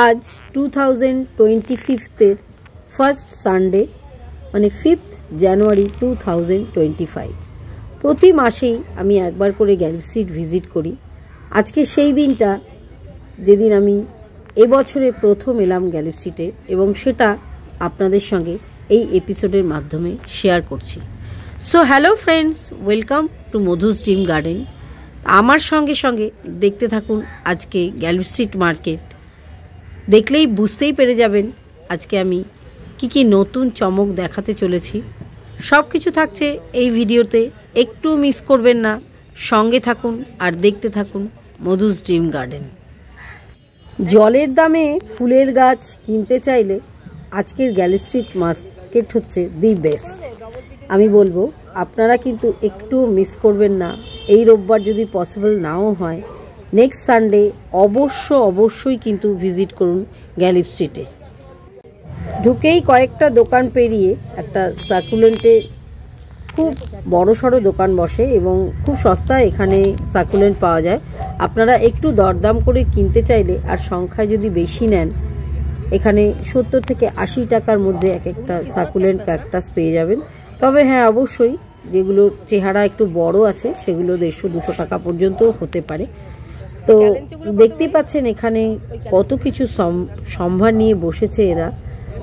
आज 2025 first Sunday মানে 5th জানুয়ারি 2025। প্রতি মাসেই আমি একবার করে গ্যালিফ স্ট্রিট ভিজিট করি। আজকে সেই দিনটা যেদিন আমি এবছরে প্রথম এলাম গ্যালিফ স্ট্রিটে এবং সেটা আপনাদের সঙ্গে এই এপিসোডের মাধ্যমে শেয়ার করছি। So hello friends, welcome to Madhu's dream garden. আমার সঙ্গে সঙ্গে দেখতে থাকুন আজকে গ্যালিফ স্ট্রিট মার্কেট। দেখলেই বুঝতেই পেরে যাবেন আজকে আমি কি নতুন চমক দেখাতে চলেছি। সব কিছু থাকছে এই ভিডিওতে, একটু মিস করবেন না। সঙ্গে থাকুন আর দেখতে থাকুন মধুস ড্রিম গার্ডেন। জলের দামে ফুলের গাছ কিনতে চাইলে আজকের গ্যালিফ স্ট্রিট মার্কেট হচ্ছে দি বেস্ট। আমি বলবো আপনারা কিন্তু একটু মিস করবেন না। এই রোববার যদি পসিবল নাও হয়, নেক্সট সানডে অবশ্যই কিন্তু ভিজিট করুন গ্যালিফ স্ট্রিটে। ঢুকেই কয়েকটা দোকান পেরিয়ে একটা সাকুলেন্টে খুব বড়সড় দোকান বসে এবং খুব সস্তায় এখানে সাকুলেন্ট পাওয়া যায়। আপনারা একটু দরদাম করে কিনতে চাইলে আর সংখ্যায় যদি বেশি নেন, এখানে 70 থেকে 80 টাকার মধ্যে এক একটা সাকুলেন্ট ক্যাকটাস পেয়ে যাবেন। তবে হ্যাঁ, অবশ্যই যেগুলো চেহারা একটু বড় আছে সেগুলো 150-200 টাকা পর্যন্ত হতে পারে। তো দেখতেই পাচ্ছেন এখানে কত কিছু সম্ভার নিয়ে বসেছে এরা।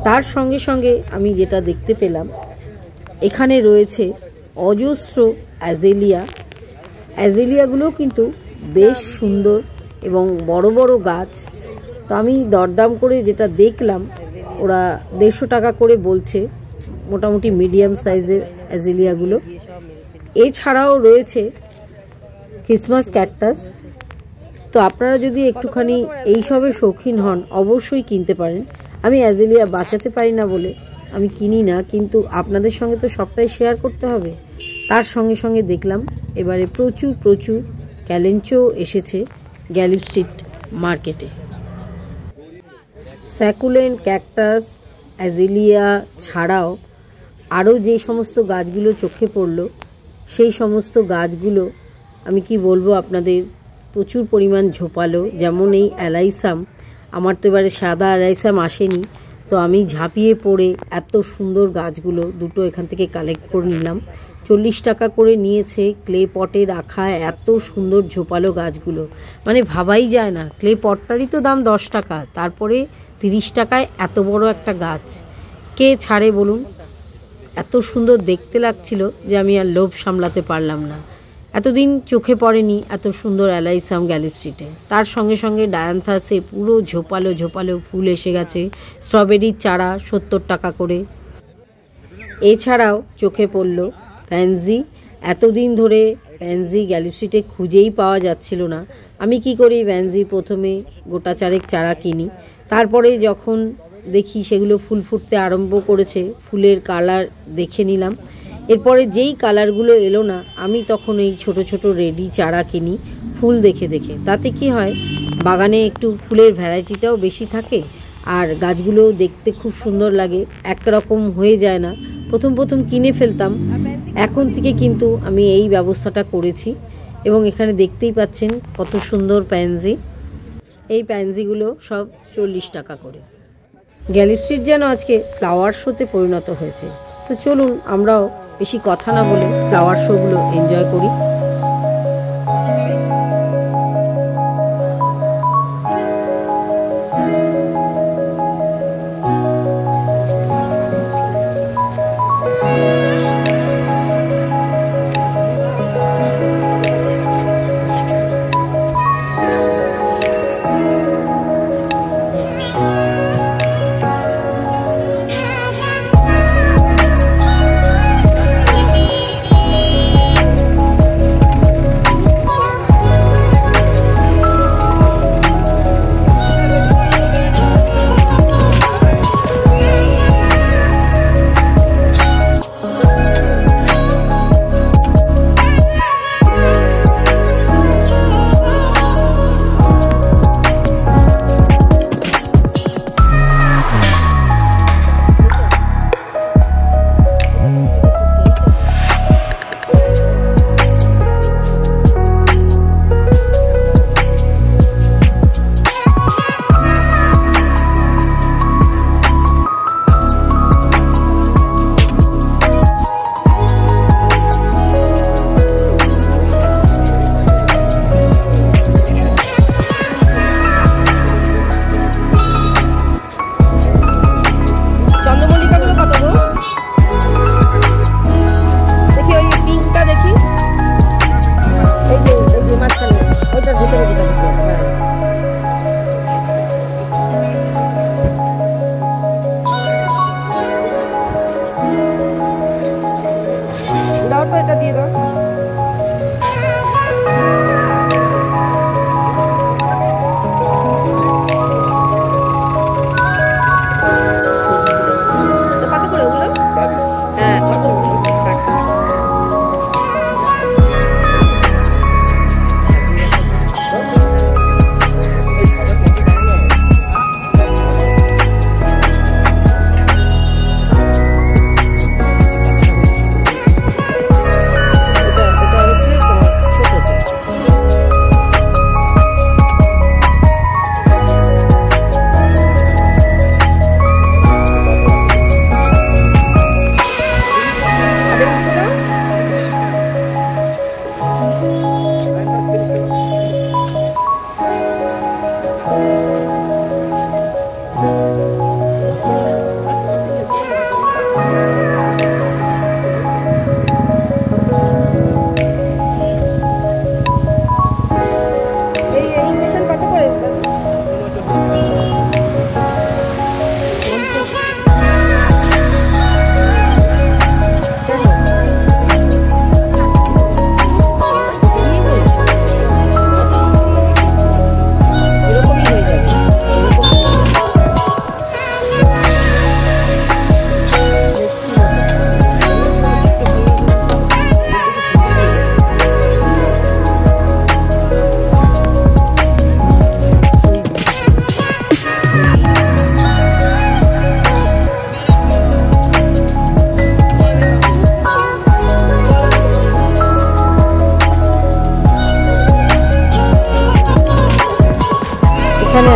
তার সঙ্গে সঙ্গে আমি যেটা দেখতে পেলাম, এখানে রয়েছে অজস্র অ্যাজেলিয়াগুলো কিন্তু বেশ সুন্দর এবং বড় বড় গাছ। তো আমি দরদাম করে যেটা দেখলাম, ওরা 150 টাকা করে বলছে মোটামুটি মিডিয়াম সাইজের অ্যাজেলিয়াগুলো। এছাড়াও রয়েছে ক্রিসমাস ক্যাকটাস। তো আপনারা যদি একটুখানি এইসবের শৌখিন হন, অবশ্যই কিনতে পারেন। আমি অ্যাজেলিয়া বাঁচাতে পারি না বলে আমি কিনি না, কিন্তু আপনাদের সঙ্গে তো সবটাই শেয়ার করতে হবে। তার সঙ্গে সঙ্গে দেখলাম এবারে প্রচুর ক্যালেঞ্চো এসেছে গ্যালিফ স্ট্রিট মার্কেটে। স্যাকুলেন্ট, ক্যাকটাস, অ্যাজেলিয়া ছাড়াও আরও যে সমস্ত গাছগুলো চোখে পড়লো, সেই সমস্ত গাছগুলো আমি কি বলবো আপনাদের, প্রচুর পরিমাণ ঝোপালো। যেমন এই অ্যালাইসাম, আমার তো এবারে সাদা অ্যালাইসাম আসেনি, তো আমি ঝাঁপিয়ে পড়ে এত সুন্দর গাছগুলো দুটো এখান থেকে কালেক্ট করে নিলাম। 40 টাকা করে নিয়েছে ক্লে পটে রাখা এত সুন্দর ঝোপালো গাছগুলো। মানে ভাবাই যায় না, ক্লে পটটারই তো দাম 10 টাকা, তারপরে 30 টাকায় এত বড় একটা গাছ কে ছাড়ে বলুন। এত সুন্দর দেখতে লাগছিল যে আমি আর লোভ সামলাতে পারলাম না। এতদিন চোখে পড়েনি এত সুন্দর অ্যালাইসাম গ্যালিফ স্ট্রিটে। তার সঙ্গে সঙ্গে ডায়ান্থাসে পুরো ঝোপালো ফুল এসে গেছে। স্ট্রবেরির চারা 70 টাকা করে। এছাড়াও চোখে পড়ল প্যানজি। এতদিন ধরে প্যানজি গ্যালিফ স্ট্রিটে খুঁজেই পাওয়া যাচ্ছিল না। আমি কি করি, প্যানজি প্রথমে গোটা চারেক চারা কিনি, তারপরে যখন দেখি সেগুলো ফুল ফুটতে আরম্ভ করেছে, ফুলের কালার দেখে নিলাম। এরপরে যেই কালারগুলো এলো না, আমি তখন এই ছোট রেডি চারা কিনি ফুল দেখে। তাতে কি হয়, বাগানে একটু ফুলের ভ্যারাইটিটাও বেশি থাকে আর গাছগুলো দেখতে খুব সুন্দর লাগে, একরকম হয়ে যায় না। প্রথম কিনে ফেলতাম, এখন থেকে কিন্তু আমি এই ব্যবস্থাটা করেছি। এবং এখানে দেখতেই পাচ্ছেন কত সুন্দর প্যানজি। এই প্যানজিগুলো সব 40 টাকা করে। গ্যালিফ স্ট্রিট যেন আজকে ফ্লাওয়ার শোতে পরিণত হয়েছে। তো চলুন আমরাও বেশি কথা না বলে ফ্লাওয়ার শোগুলো এনজয় করি।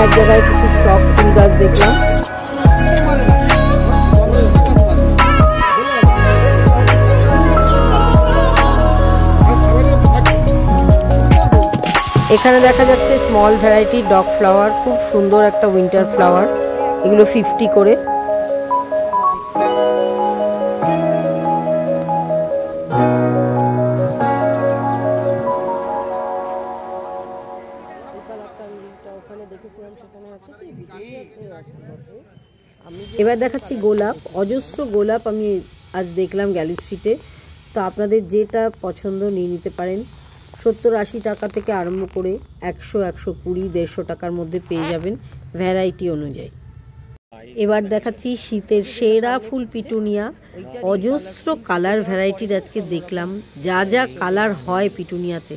এক জায়গায় কিছু স্টক ফুল গাছ দেখলাম। এখানে দেখা যাচ্ছে স্মল ভ্যারাইটি ডগ ফ্লাওয়ার, খুব সুন্দর একটা উইন্টার ফ্লাওয়ার, এগুলো 50 করে। এবার দেখাচ্ছি গোলাপ, অজস্র গোলাপ আমি আজ দেখলাম গ্যালারি স্ট্রিটে। তো আপনাদের যেটা পছন্দ নিয়ে নিতে পারেন। 70-80 টাকা থেকে আরম্ভ করে 100, 120, 150 টাকার মধ্যে পেয়ে যাবেন ভ্যারাইটি অনুযায়ী। এবার দেখাচ্ছি শীতের সেরা ফুল পিটুনিয়া, অজস্র কালার ভ্যারাইটির আজকে দেখলাম। যা যা কালার হয় পিটুনিয়াতে,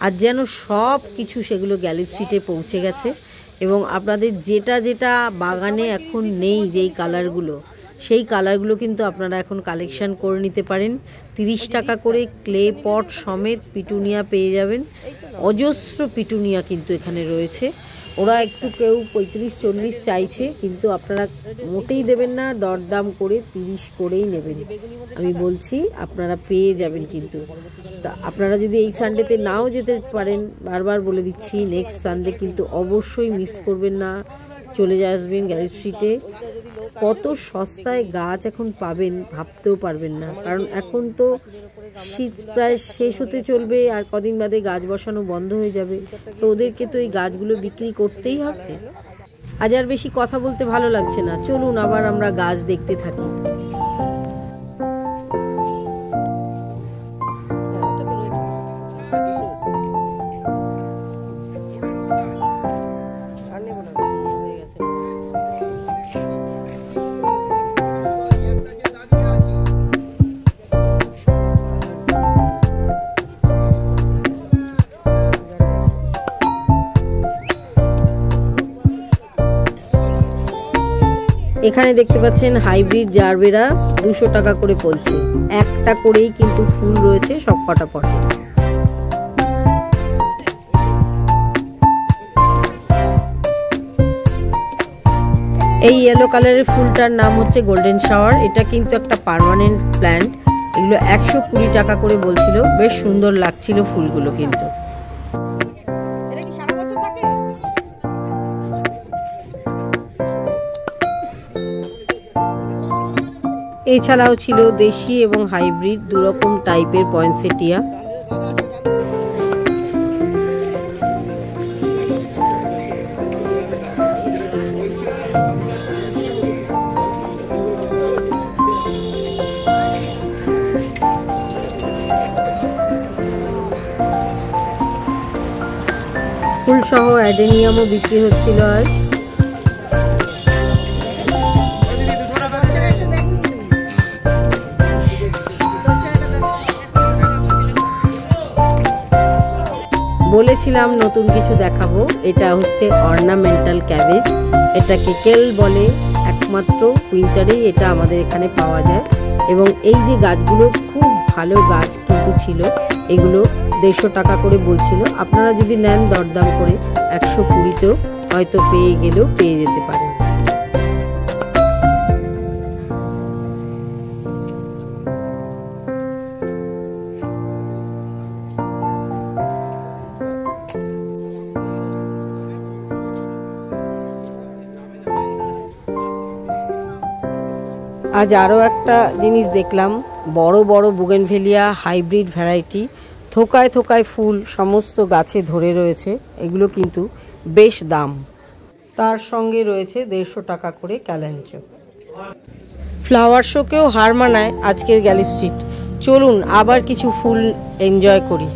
আর যেন সব কিছু সেগুলো গ্যালারি স্ট্রিটে পৌঁছে গেছে। এবং আপনাদের যেটা যেটা বাগানে এখন নেই, যেই কালারগুলো, সেই কালারগুলো কিন্তু আপনারা এখন কালেকশন করে নিতে পারেন। 30 টাকা করে ক্লে পট সমেত পিটুনিয়া পেয়ে যাবেন। অজস্র পিটুনিয়া কিন্তু এখানে রয়েছে। ওরা একটু কেউ 35-40 চাইছে, কিন্তু আপনারা মোটেই দেবেন না, দরদাম করে 30 করেই নেবেন। আমি বলছি আপনারা পেয়ে যাবেন। কিন্তু তা আপনারা যদি এই সানডেতে নাও যেতে পারেন, বারবার বলে দিচ্ছি, নেক্সট সানডে কিন্তু অবশ্যই মিস করবেন না, চলে আসবেন গ্যালারি স্ট্রিটে। কত সস্তায় গাছ এখন পাবেন ভাবতেও পারবেন না, কারণ এখন তো শীত প্রায় শেষ হতে চলবে, আর কদিন বাদে গাছ বসানো বন্ধ হয়ে যাবে। তো ওদেরকে তো এই গাছগুলো বিক্রি করতেই হবে। আজ আর বেশি কথা বলতে ভালো লাগছে না, চলুন আবার আমরা গাছ দেখতে থাকি। এখানে দেখতে পাচ্ছেন হাইব্রিড জারবেরা 200 টাকা করে পড়ছে। একটা করেই কিন্তু ফুল রয়েছে সব কটা পটে। এই ইয়েলো কালারের ফুলটার নাম হচ্ছে গোল্ডেন শাওয়ার। এটা কিন্তু একটা পার্মানেন্ট প্ল্যান্ট। এগুলো 120 টাকা করে বলছিল। বেশ সুন্দর লাগছিল ফুলগুলো কিন্তু। এছাড়াও ছিল দেশি এবং হাইব্রিড দুরকম টাইপের পয়েন্টসেটিয়া। ফুলসহ অ্যাডেনিয়ামও বিক্রি হচ্ছিল আজ। বলেছিলাম নতুন কিছু দেখাবো। এটা হচ্ছে অর্নামেন্টাল ক্যাবেজ, এটাকে কেল বলে। একমাত্র উইন্টারেই এটা আমাদের এখানে পাওয়া যায়। এবং এই যে গাছগুলো খুব ভালো গাছ কিন্তু ছিল, এগুলো 150 টাকা করে বলছিল। আপনারা যদি নেন দরদাম করে 120তেও হয়তো পেয়ে গেলেও পেয়ে যেতে পারেন। আজ আরও একটা জিনিস দেখলাম, বড় বড় বুগেনভেলিয়া হাইব্রিড ভ্যারাইটি, থোকায় থোকায় ফুল সমস্ত গাছে ধরে রয়েছে। এগুলো কিন্তু বেশ দাম। তার সঙ্গে রয়েছে 150 টাকা করে ক্যালেঞ্চো। ফ্লাওয়ার শোকেও হার মানায় আজকের গ্যালারি স্ট্রিট। চলুন আবার কিছু ফুল এনজয় করি।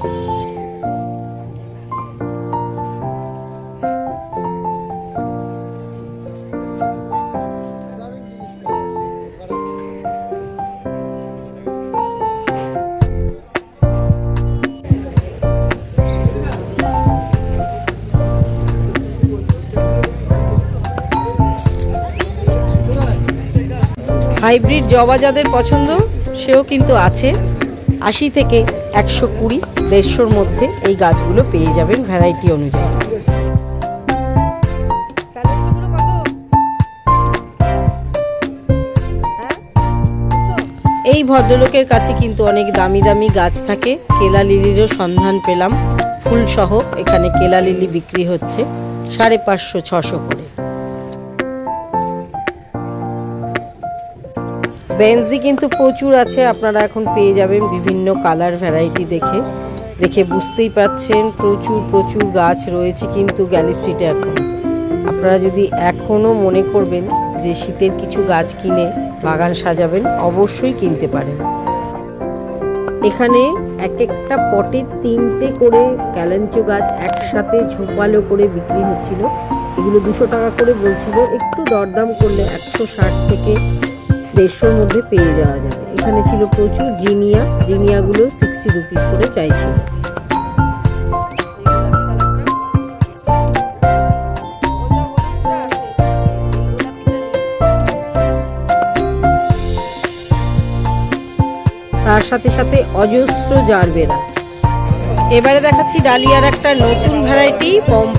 হাইব্রিড জবা যাদের পছন্দ সেও কিন্তু আছে। 80 থেকে 120, 150-র মধ্যে এই গাছগুলো পেয়ে যাবেন ভ্যারাইটি অনুযায়ী। ভদ্রলোকের কাছে কিন্তু অনেক দামি দামি গাছ থাকে। কেলা লিলিরও সন্ধান পেলাম, ফুল সহ এখানে কেলা লিলি বিক্রি হচ্ছে 550-600 করে। বেনজি কিন্তু প্রচুর আছে, আপনারা এখন পেয়ে যাবেন বিভিন্ন কালার ভ্যারাইটি। দেখে বুঝতেই পাচ্ছেন প্রচুর প্রচুর গাছ রয়েছে কিন্তু গ্যালি স্ট্রিটে। এখন আপনারা যদি এখনও মনে করবেন যে শীতের কিছু গাছ কিনে বাগান সাজাবেন, অবশ্যই কিনতে পারেন। এখানে এক একটা পটে 3টে করে ক্যালেঞ্চো গাছ একসাথে ঝোপালো করে বিক্রি হচ্ছিল। এগুলো 200 টাকা করে বলছিল, একটু দরদাম করলে 160 থেকে 150-র মধ্যে পেয়ে যাওয়া যাবে। এখানে ছিল প্রচুর জিনিয়াগুলো 60 রুপিস করে চাইছিল। তার সাথে সাথে অজস্র জারবেরা। এবারে দেখাচ্ছি ডালিয়ার একটা নতুন ভ্যারাইটি,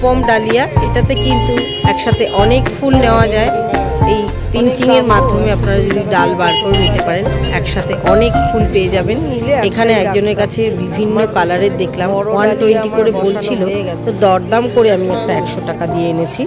পম ডালিয়া। এটাতে কিন্তু একসাথে অনেক ফুল নেওয়া যায়। এই পিঞ্চিং এর মাধ্যমে আপনারা যদি ডাল বার করে নিতে পারেন, একসাথে অনেক ফুল পেয়ে যাবেন। এখানে একজনের কাছে বিভিন্ন কালারের দেখলাম, 120 করে বলছিল, তো দরদাম করে আমি একটা 100 টাকা দিয়ে এনেছি।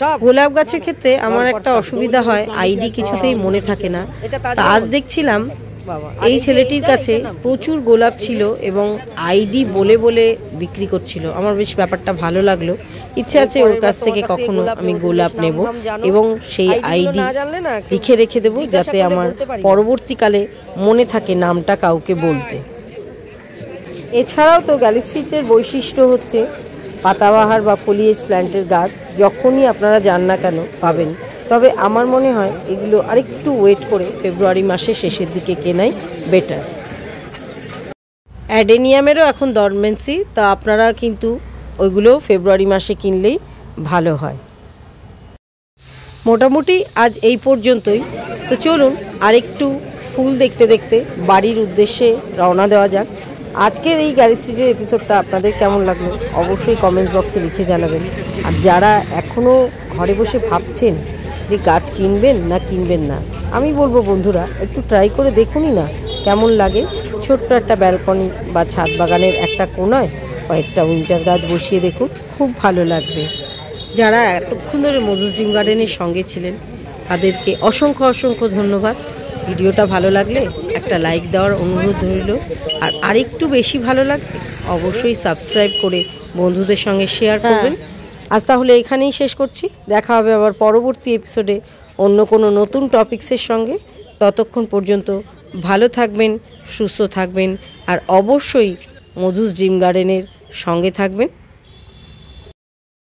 সব গোলাপ গাছের ক্ষেত্রে আমার একটা অসুবিধা হয়, আইডি কিছুতেই মনে থাকে না। তা আজ দেখছিলাম এই ছেলেটির কাছে প্রচুর গোলাপ ছিল এবং আইডি বলে বলে বিক্রি করছিল। আমার বেশ ব্যাপারটা ভালো লাগলো। ইচ্ছে আছে ওর কাছ থেকে কখনো আমি গোলাপ নেব এবং সেই আইডি লিখে রেখে দেবো, যাতে আমার পরবর্তীকালে মনে থাকে নামটা কাউকে বলতে। এছাড়াও তো গ্যালি স্ট্রিটের বৈশিষ্ট্য হচ্ছে পাতাবাহার বা ফলিয়েজ প্ল্যান্টের গাছ যখনই আপনারা যান না কেন পাবেন। তবে আমার মনে হয় এগুলো আরেকটু ওয়েট করে ফেব্রুয়ারি মাসের শেষের দিকে কেনাই বেটার। অ্যাডেনিয়ামেরও এখন ডরমেন্সি, তা আপনারা কিন্তু ওইগুলো ফেব্রুয়ারি মাসে কিনলেই ভালো হয়। মোটামুটি আজ এই পর্যন্তই। তো চলুন আরেকটু ফুল দেখতে দেখতে বাড়ির উদ্দেশ্যে রওনা দেওয়া যাক। আজকের এই গ্যালি স্ট্রিটের এপিসোডটা আপনাদের কেমন লাগলো অবশ্যই কমেন্টস বক্সে লিখে জানাবেন। আর যারা এখনও ঘরে বসে ভাবছেন যে গাছ কিনবেন না কিনবেন না, আমি বলবো বন্ধুরা একটু ট্রাই করে দেখুনই না কেমন লাগে। ছোট্ট একটা ব্যালকনি বা ছাদ বাগানের একটা কোনায় কয়েকটা উইন্টার গাছ বসিয়ে দেখুন, খুব ভালো লাগবে। যারা এতক্ষণ ধরে মধুস ড্রিম গার্ডেনের সঙ্গে ছিলেন তাদেরকে অসংখ্য ধন্যবাদ। ভিডিওটা ভালো লাগলে একটা লাইক দেওয়ার অনুরোধ রইল। আর আরেকটু বেশি ভালো লাগবে অবশ্যই সাবস্ক্রাইব করে বন্ধুদের সঙ্গে শেয়ার করবেন। আজ তাহলে এখানেই শেষ করছি, দেখা হবে আবার পরবর্তী এপিসোডে অন্য কোনো নতুন টপিকসের সঙ্গে। ততক্ষণ পর্যন্ত ভালো থাকবেন, সুস্থ থাকবেন আর অবশ্যই মধুস ড্রিম গার্ডেনের সঙ্গে থাকবেন।